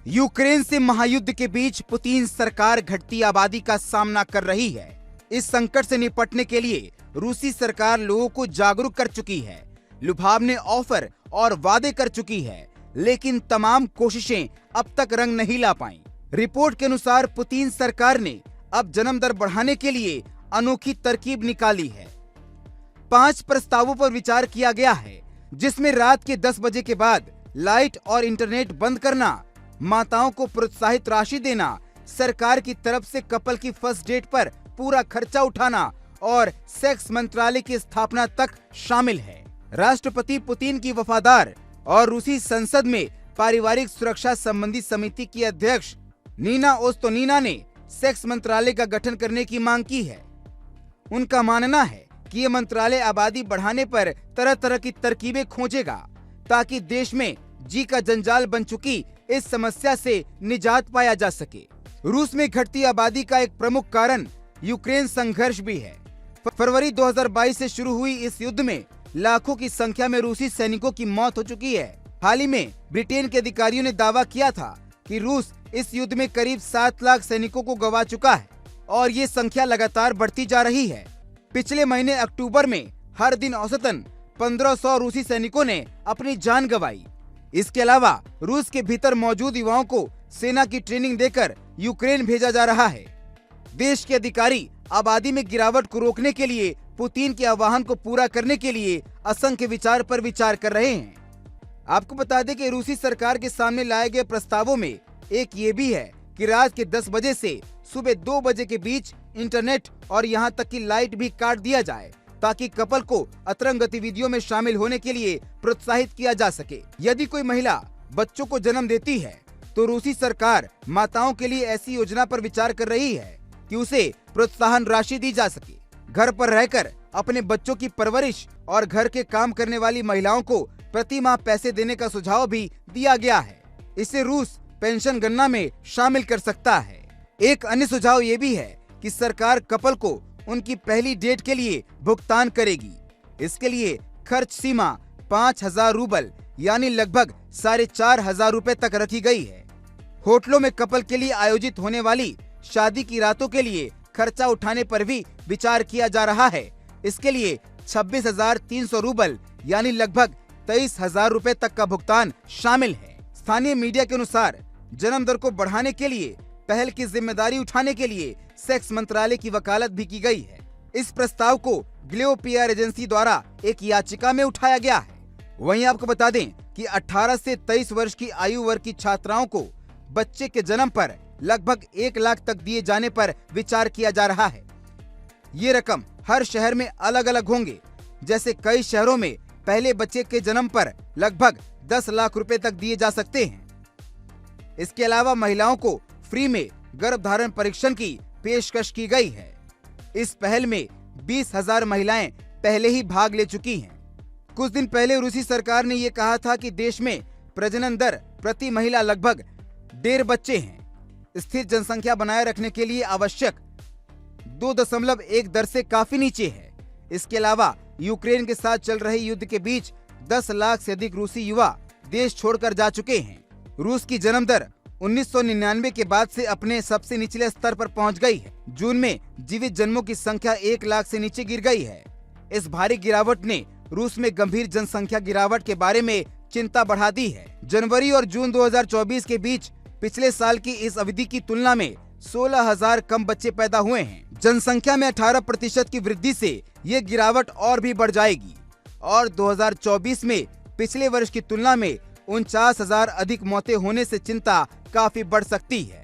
Ukraine से महायुद्ध के बीच पुतिन सरकार घटती आबादी का सामना कर रही है। इस संकट से निपटने के लिए रूसी सरकार लोगों को जागरूक कर चुकी है, लुभावने ऑफर और वादे कर चुकी है, लेकिन तमाम कोशिशें अब तक रंग नहीं ला पाईं। रिपोर्ट के अनुसार पुतिन सरकार ने अब जन्म दर बढ़ाने के लिए अनोखी तरकीब निकाली है। 5 प्रस्तावों पर विचार किया गया है, जिसमें रात के 10 बजे के बाद लाइट और इंटरनेट बंद करना, माताओं को प्रोत्साहित राशि देना, सरकार की तरफ से कपल की फर्स्ट डेट पर पूरा खर्चा उठाना और सेक्स मंत्रालय की स्थापना तक शामिल है। राष्ट्रपति पुतिन की वफादार और रूसी संसद में पारिवारिक सुरक्षा संबंधी समिति की अध्यक्ष नीना ओस्तोनिना ने सेक्स मंत्रालय का गठन करने की मांग की है। उनका मानना है कि ये मंत्रालय आबादी बढ़ाने पर तरह तरह की तरकीबें खोजेगा, ताकि देश में जी का जंजाल बन चुकी इस समस्या से निजात पाया जा सके। रूस में घटती आबादी का एक प्रमुख कारण यूक्रेन संघर्ष भी है। फरवरी 2022 से शुरू हुई इस युद्ध में लाखों की संख्या में रूसी सैनिकों की मौत हो चुकी है। हाल ही में ब्रिटेन के अधिकारियों ने दावा किया था कि रूस इस युद्ध में करीब 7 लाख सैनिकों को गंवा चुका है और ये संख्या लगातार बढ़ती जा रही है। पिछले महीने अक्टूबर में हर दिन औसतन 1500 रूसी सैनिकों ने अपनी जान गंवाई। इसके अलावा रूस के भीतर मौजूद युवाओं को सेना की ट्रेनिंग देकर यूक्रेन भेजा जा रहा है। देश के अधिकारी आबादी में गिरावट को रोकने के लिए पुतिन के आह्वान को पूरा करने के लिए असंख्य विचार पर विचार कर रहे हैं। आपको बता दें कि रूसी सरकार के सामने लाए गए प्रस्तावों में एक ये भी है कि रात के 10 बजे से सुबह 2 बजे के बीच इंटरनेट और यहाँ तक कि लाइट भी काट दिया जाए, ताकि कपल को अतरंग गतिविधियों में शामिल होने के लिए प्रोत्साहित किया जा सके। यदि कोई महिला बच्चों को जन्म देती है तो रूसी सरकार माताओं के लिए ऐसी योजना पर विचार कर रही है कि उसे प्रोत्साहन राशि दी जा सके। घर पर रहकर अपने बच्चों की परवरिश और घर के काम करने वाली महिलाओं को प्रति माह पैसे देने का सुझाव भी दिया गया है। इसे रूस पेंशन गणना में शामिल कर सकता है। एक अन्य सुझाव ये भी है कि सरकार कपल को उनकी पहली डेट के लिए भुगतान करेगी। इसके लिए खर्च सीमा 5000 रूबल यानी लगभग 4500 रुपए तक रखी गई है। होटलों में कपल के लिए आयोजित होने वाली शादी की रातों के लिए खर्चा उठाने पर भी विचार किया जा रहा है। इसके लिए 26,300 रूबल यानी लगभग 23,000 रुपए तक का भुगतान शामिल है। स्थानीय मीडिया के अनुसार जन्म दर को बढ़ाने के लिए पहल की जिम्मेदारी उठाने के लिए सेक्स मंत्रालय की वकालत भी की गई है। इस प्रस्ताव को ग्लेओ पीआर एजेंसी द्वारा एक याचिका में उठाया गया है। वहीं आपको बता दें कि 18 से 23 वर्ष की आयु वर्ग की छात्राओं को बच्चे के जन्म पर लगभग 1 लाख तक दिए जाने पर विचार किया जा रहा है। ये रकम हर शहर में अलग अलग होंगे। जैसे कई शहरों में पहले बच्चे के जन्म पर लगभग 10 लाख रुपए तक दिए जा सकते हैं। इसके अलावा महिलाओं को फ्री में गर्भधारण परीक्षण की पेशकश की गई है। इस पहल में 20,000 महिलाएं पहले ही भाग ले चुकी हैं। कुछ दिन पहले रूसी सरकार ने ये कहा था कि देश में प्रजनन दर प्रति महिला लगभग 1.5 बच्चे हैं। स्थिर जनसंख्या बनाए रखने के लिए आवश्यक 2.1 दर से काफी नीचे है। इसके अलावा यूक्रेन के साथ चल रहे युद्ध के बीच 10 लाख से अधिक रूसी युवा देश छोड़कर जा चुके हैं। रूस की जन्म दर 1999 के बाद से अपने सबसे निचले स्तर पर पहुंच गई है। जून में जीवित जन्मों की संख्या 1 लाख से नीचे गिर गई है। इस भारी गिरावट ने रूस में गंभीर जनसंख्या गिरावट के बारे में चिंता बढ़ा दी है। जनवरी और जून 2024 के बीच पिछले साल की इस अवधि की तुलना में 16,000 कम बच्चे पैदा हुए हैं। जनसंख्या में 18% की वृद्धि से ये गिरावट और भी बढ़ जाएगी और 2024 में पिछले वर्ष की तुलना में 49,000 अधिक मौतें होने से चिंता काफी बढ़ सकती है।